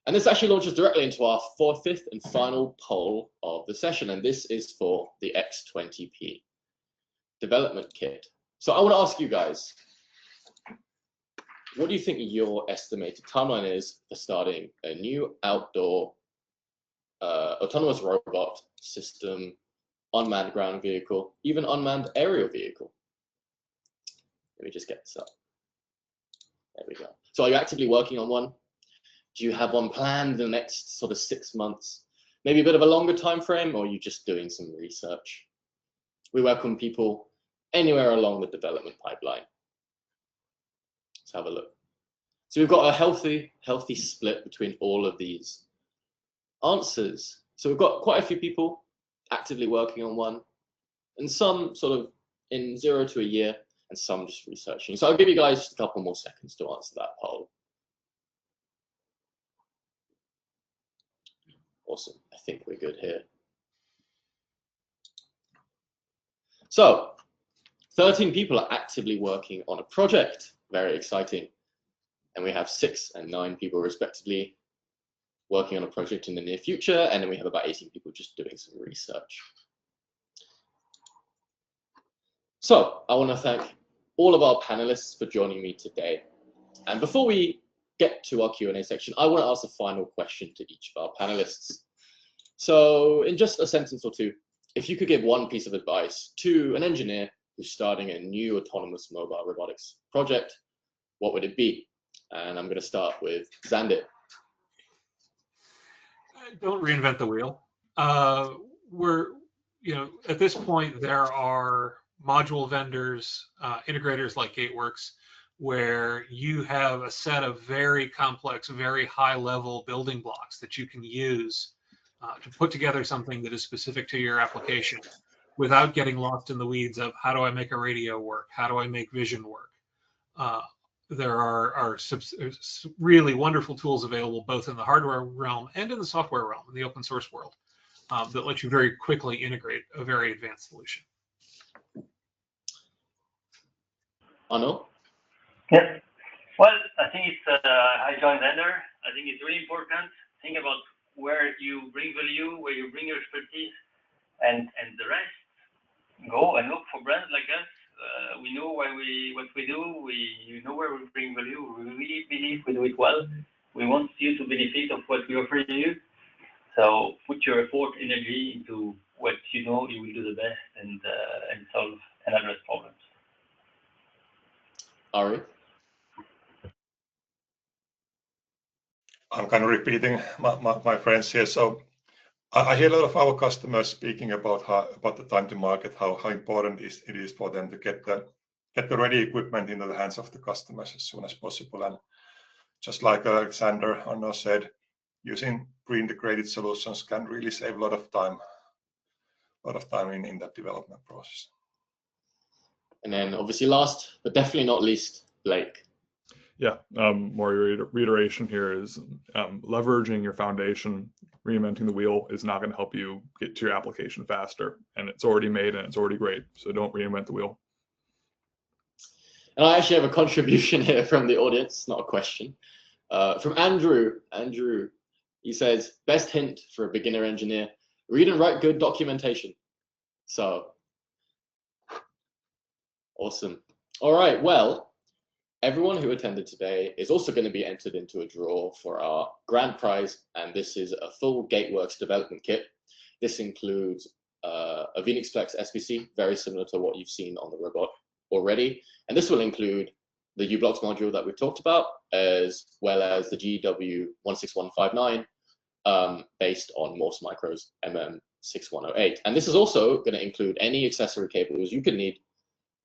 And this actually launches directly into our 5th and final poll of the session, and this is for the X20P development kit. So I want to ask you guys, what do you think your estimated timeline is for starting a new outdoor autonomous robot system, unmanned ground vehicle, even unmanned aerial vehicle. Let me just get this up. There we go. So are you actively working on one? Do you have one planned in the next sort of 6 months? Maybe a bit of a longer time frame, or are you just doing some research? We welcome people anywhere along the development pipeline. Let's have a look. So we've got a healthy split between all of these answers. So we've got quite a few people actively working on one, and some sort of in 0 to a year, and some just researching. So I'll give you guys just a couple more seconds to answer that poll. Awesome, I think we're good here. So 13 people are actively working on a project, very exciting. And we have 6 and 9 people respectively working on a project in the near future, and then we have about 18 people just doing some research. So I want to thank all of our panelists for joining me today. And before we get to our Q&A section, I want to ask a final question to each of our panelists. So in just a sentence or two, if you could give one piece of advice to an engineer who's starting a new autonomous mobile robotics project, what would it be? And I'm going to start with Xander. Don't reinvent the wheel. At this point, there are module vendors, integrators like Gateworks, where you have a set of very complex, very high-level building blocks that you can use to put together something that is specific to your application without getting lost in the weeds of how do I make a radio work? How do I make vision work? There are really wonderful tools available both in the hardware realm and in the software realm, in the open source world, that let you very quickly integrate a very advanced solution. Arno? Yeah. Well, I think it's, I joined Xander. I think it's really important. Think about where you bring value, where you bring your expertise, and the rest. Go and look for brands like us. We know what we do. We know where we bring value. We really believe we do it well. We want you to benefit of what we offer you. So put your effort, energy into what you know you will do the best and solve and address problems. Ari? I'm kind of repeating my friends here. So I hear a lot of our customers speaking about the time to market, how important it is for them to get the ready equipment into the hands of the customers as soon as possible. And just like Alexander Arno said, using pre-integrated solutions can really save a lot of time in that development process. And then obviously last, but definitely not least, Blake. Yeah, more reiteration here is leveraging your foundation. Reinventing the wheel is not going to help you get to your application faster, and it's already made and it's already great. So don't reinvent the wheel. And I actually have a contribution here from the audience, not a question, from Andrew. Andrew, he says, best hint for a beginner engineer, read and write good documentation. So awesome. All right, well, everyone who attended today is also going to be entered into a draw for our grand prize, and this is a full Gateworks development kit. This includes a Phoenixplex SBC, very similar to what you've seen on the robot already, and this will include the u-blox module that we've talked about, as well as the GW16159, based on Morse Micro's MM6108. And this is also going to include any accessory cables you could need,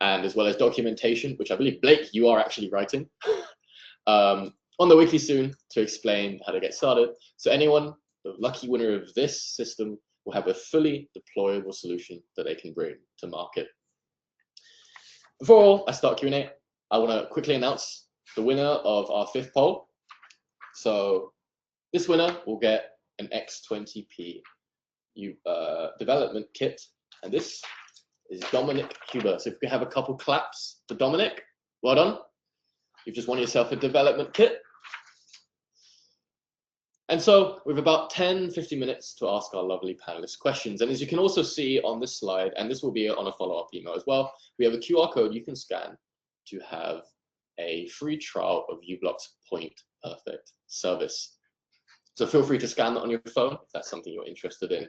and as well as documentation, which I believe, Blake, you are actually writing, on the wiki soon to explain how to get started. So anyone, the lucky winner of this system, will have a fully deployable solution that they can bring to market. Before I start Q&A, I want to quickly announce the winner of our 5th poll. So this winner will get an X20P development kit, and this is Dominic Huber. So if we have a couple claps for Dominic, well done. You've just won yourself a development kit. And so we have about 10-15 minutes to ask our lovely panelists questions. And as you can also see on this slide, and this will be on a follow-up email as well, we have a QR code you can scan to have a free trial of u-blox Point Perfect service. So feel free to scan that on your phone if that's something you're interested in.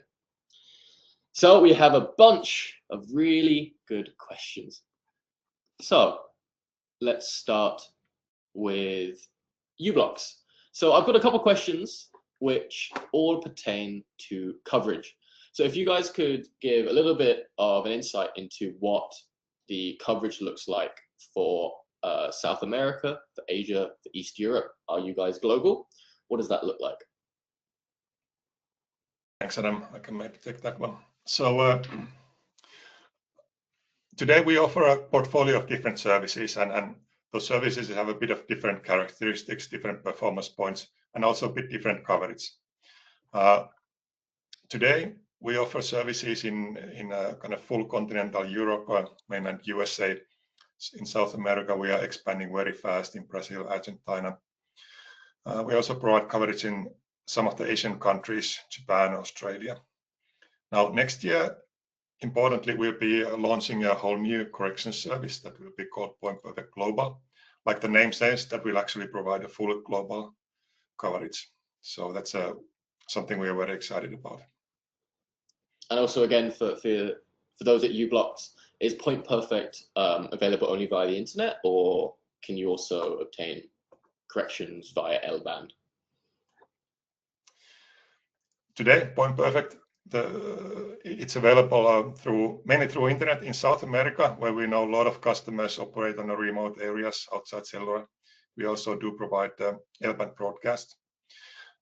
So we have a bunch of really good questions. So let's start with u-blox. So I've got a couple questions which all pertain to coverage. So if you guys could give a little bit of an insight into what the coverage looks like for South America, for Asia, for East Europe. Are you guys global? What does that look like? Thanks, Adam. I can maybe take that one. So today we offer a portfolio of different services, and those services have a bit of different characteristics, different performance points, and also a bit different coverage. Today we offer services in kind of full continental Europe, mainland USA. In South America, we are expanding very fast in Brazil, Argentina. We also provide coverage in some of the Asian countries, Japan, Australia. Now, next year, importantly, we'll be launching a whole new correction service that will be called Point Perfect Global. Like the name says, that will actually provide a full global coverage. So that's something we are very excited about. And also, again, for those at u-blox, is Point Perfect available only via the internet, or can you also obtain corrections via L-band? Today, Point Perfect, it's available mainly through internet in South America, where we know a lot of customers operate on the remote areas outside cellular. We also do provide L-band broadcast.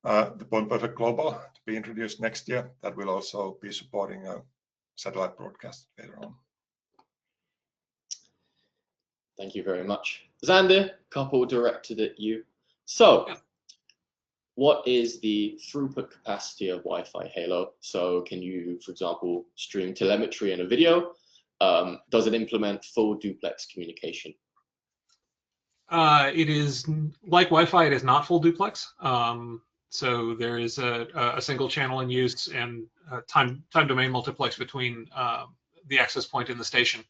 The Point Perfect Global to be introduced next year, that will also be supporting satellite broadcast later on. Thank you very much. Xander, couple directed at you. So, what is the throughput capacity of Wi-Fi Halo? So can you, for example, stream telemetry and a video? Does it implement full duplex communication? It is like Wi-Fi. It is not full duplex. So there is a single channel in use and time domain multiplex between the access point and the station.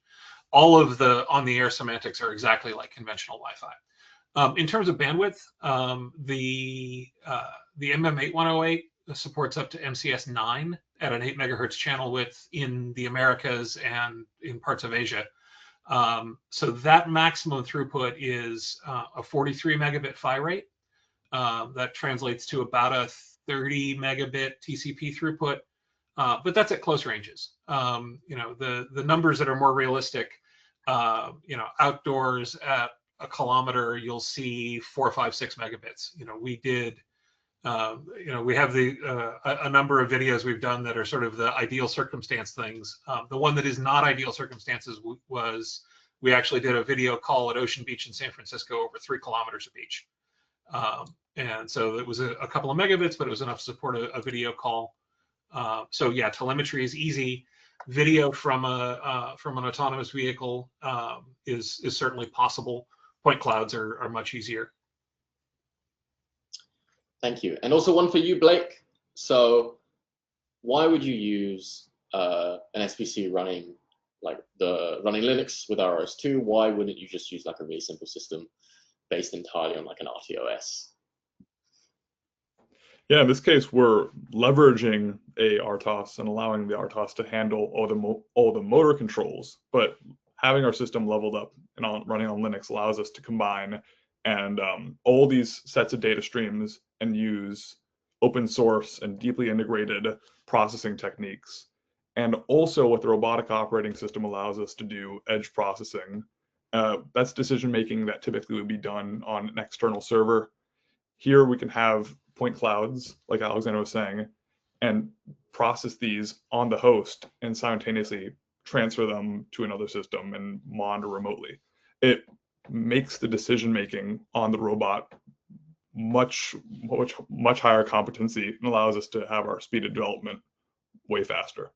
All of the on-the-air semantics are exactly like conventional Wi-Fi. In terms of bandwidth, the MM8108 supports up to MCS 9 at an 8 megahertz channel width in the Americas and in parts of Asia. So that maximum throughput is a 43 megabit PHY rate. That translates to about a 30 megabit TCP throughput, but that's at close ranges. The numbers that are more realistic, outdoors at a kilometer, you'll see 4, 5, 6 megabits. We did, we have a number of videos we've done that are sort of the ideal circumstance things. The one that is not ideal circumstances was we actually did a video call at Ocean Beach in San Francisco over 3 kilometers of beach. And so it was a couple of megabits, but it was enough to support a video call. So yeah, telemetry is easy. Video from an autonomous vehicle is certainly possible. Point clouds are much easier. Thank you. And also one for you, Blake. So why would you use an SBC running Linux with ROS2? Why wouldn't you just use like a really simple system based entirely on like an RTOS? Yeah, in this case, we're leveraging a RTOS and allowing the RTOS to handle all the motor controls, but having our system leveled up and running on Linux allows us to combine and all these sets of data streams and use open source and deeply integrated processing techniques. And also what the robotic operating system allows us to do, edge processing. That's decision making that typically would be done on an external server. Here we can have point clouds, like Alexander was saying, and process these on the host and simultaneously transfer them to another system and monitor remotely. It makes the decision making on the robot much higher competency and allows us to have our speed of development way faster.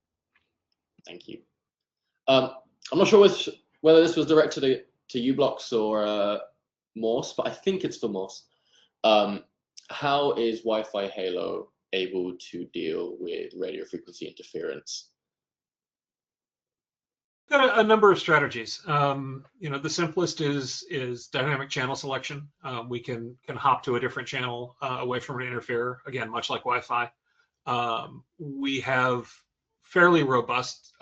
Thank you. I'm not sure whether this was directed to u-blox or Morse, but I think it's for Morse. How is Wi-Fi Halo able to deal with radio frequency interference? Got a number of strategies. The simplest is dynamic channel selection. We can hop to a different channel away from an interferer. Again, much like Wi-Fi. We have fairly robust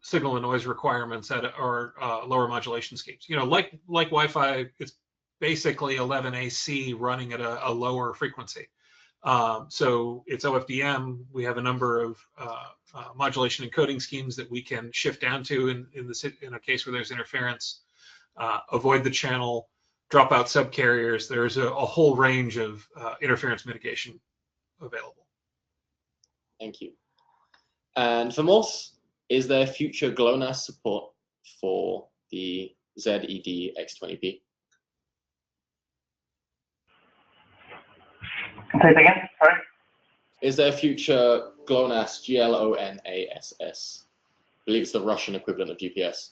signal and noise requirements that are lower modulation schemes. Like Wi-Fi, it's basically 11 AC running at a lower frequency. So it's OFDM. We have a number of modulation encoding schemes that we can shift down to in a case where there's interference, avoid the channel, drop out subcarriers. There's a whole range of interference mitigation available. Thank you. And for Morse, is there future GLONASS support for the ZED X20P? Say it again, sorry. Is there future GLONASS, GLONASS? I believe it's the Russian equivalent of GPS.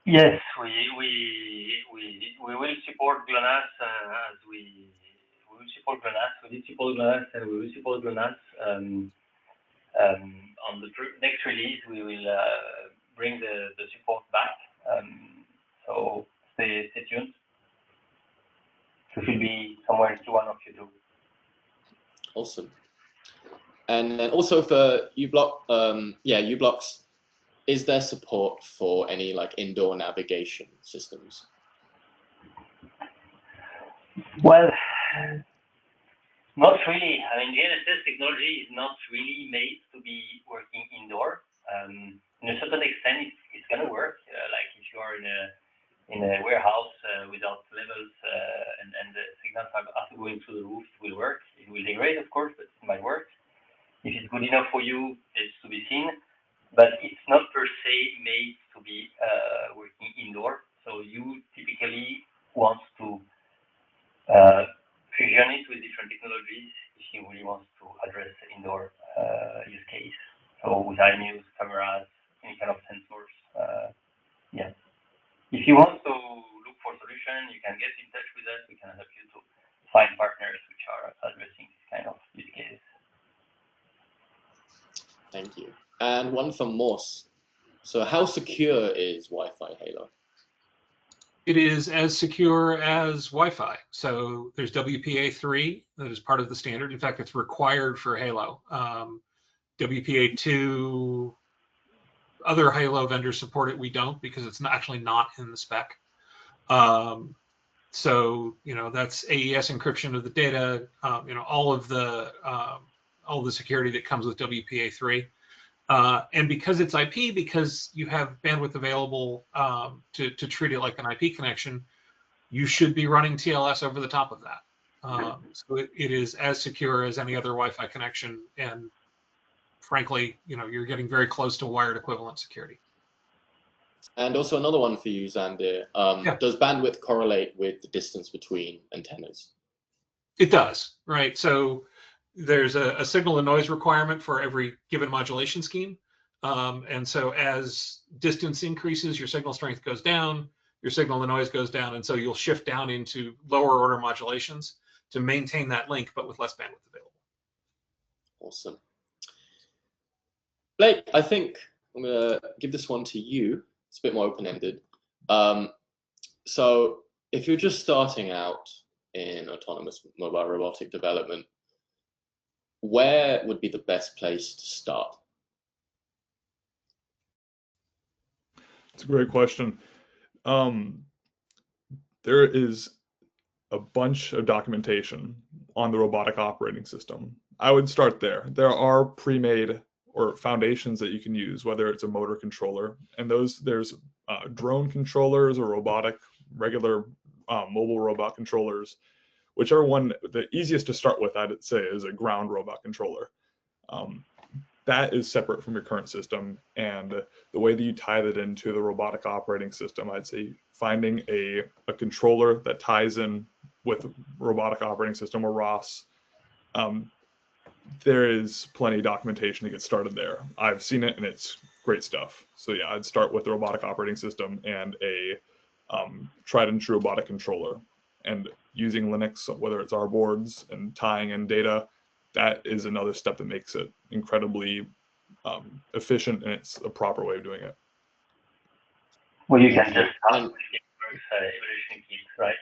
Yes, we will support GLONASS as we will support GLONASS. We did support GLONASS and we will support GLONASS. On the next release, we will bring the support back. So stay tuned. It should be somewhere in Q1 or Q2. Awesome. And then also for u-blox, is there support for any like indoor navigation systems? Well, not really. I mean, gnss technology is not really made to be working indoor. In a certain extent, it's going to work. Like if you are in a warehouse without levels and the signals after going through the roof, it will work. It will degrade, of course, but it might work. If it's good enough for you, it's to be seen. But it's not per se made to be working indoor. So you typically want to fusion it with different technologies if you really want to address the indoor use case. So with IMUs, cameras, any kind of sensors. Yeah. If you want to look for a solution, you can get in touch with us. We can help you to find partners which are addressing this kind of use cases. Thank you. And one from Morse. So how secure is Wi-Fi Halo? It is as secure as Wi-Fi. So there's WPA3 that is part of the standard. In fact, it's required for Halo. WPA2, other Halo vendors support it. We don't because it's actually not in the spec. So that's AES encryption of the data. All of the security that comes with WPA3. And because it's IP, because you have bandwidth available to treat it like an IP connection, you should be running TLS over the top of that. So it is as secure as any other Wi-Fi connection, and frankly, you're getting very close to wired equivalent security. And also another one for you, Xander. Yeah. Does bandwidth correlate with the distance between antennas? It does, right? So there's a signal and noise requirement for every given modulation scheme. And so as distance increases, your signal strength goes down, your signal and noise goes down, and so you'll shift down into lower order modulations to maintain that link, but with less bandwidth available. Awesome. Blake, I think I'm going to give this one to you. It's a bit more open-ended. So if you're just starting out in autonomous mobile robotic development, where would be the best place to start? It's a great question. There is a bunch of documentation on the robotic operating system. I would start there. There are pre-made or foundations that you can use, whether it's a motor controller, and there's drone controllers or robotic, regular mobile robot controllers, which are the easiest to start with, I'd say, is a ground robot controller. That is separate from your current system, and the way that you tie that into the robotic operating system, I'd say finding a controller that ties in with robotic operating system or ROS. There is plenty of documentation to get started there. I've seen it and it's great stuff. So yeah, I'd start with the robotic operating system and a tried and true robotic controller, and using Linux, whether it's our boards and tying in data. That is another step that makes it incredibly efficient, and it's a proper way of doing it. Well, you can just start with Gateworks evaluation kit, right?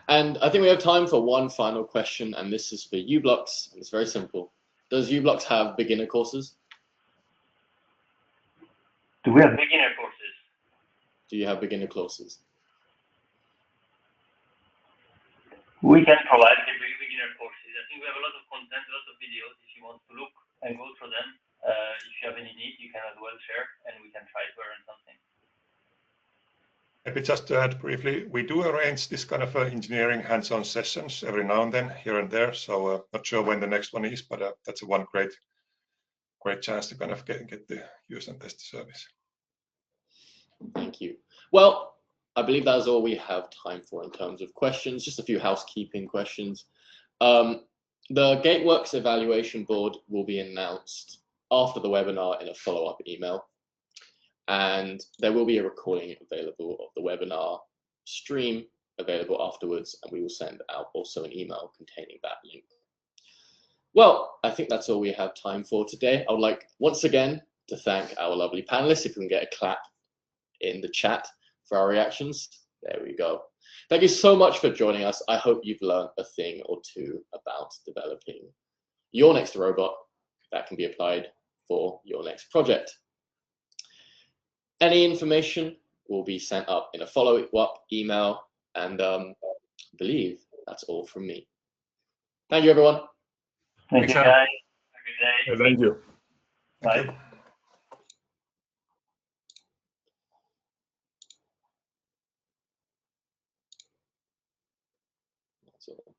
And I think we have time for one final question, and this is for u-blox. It's very simple. Does u-blox have beginner courses? Do we have beginner courses? Do you have beginner courses? We can provide the beginner courses. I think we have a lot of content, a lot of videos. If you want to look and go through them, if you have any need, you can as well share, and we can try to learn something. Maybe just to add briefly, we do arrange this kind of engineering hands-on sessions every now and then, here and there. So not sure when the next one is, but that's one great chance to kind of get the use and test the service. Thank you. Well, I believe that is all we have time for in terms of questions. Just a few housekeeping questions. The Gateworks evaluation board will be announced after the webinar in a follow-up email. And there will be a recording available of the webinar stream available afterwards, and we will send out also an email containing that link. Well, I think that's all we have time for today. I would like once again to thank our lovely panelists. If we can get a clap in the chat for our reactions. There we go. Thank you so much for joining us. I hope you've learned a thing or two about developing your next robot that can be applied for your next project. Any information will be sent up in a follow-up email, and I believe that's all from me. Thank you, everyone. Thank you, guys. Have a good day. Thank you. Bye. Thank you. That's all.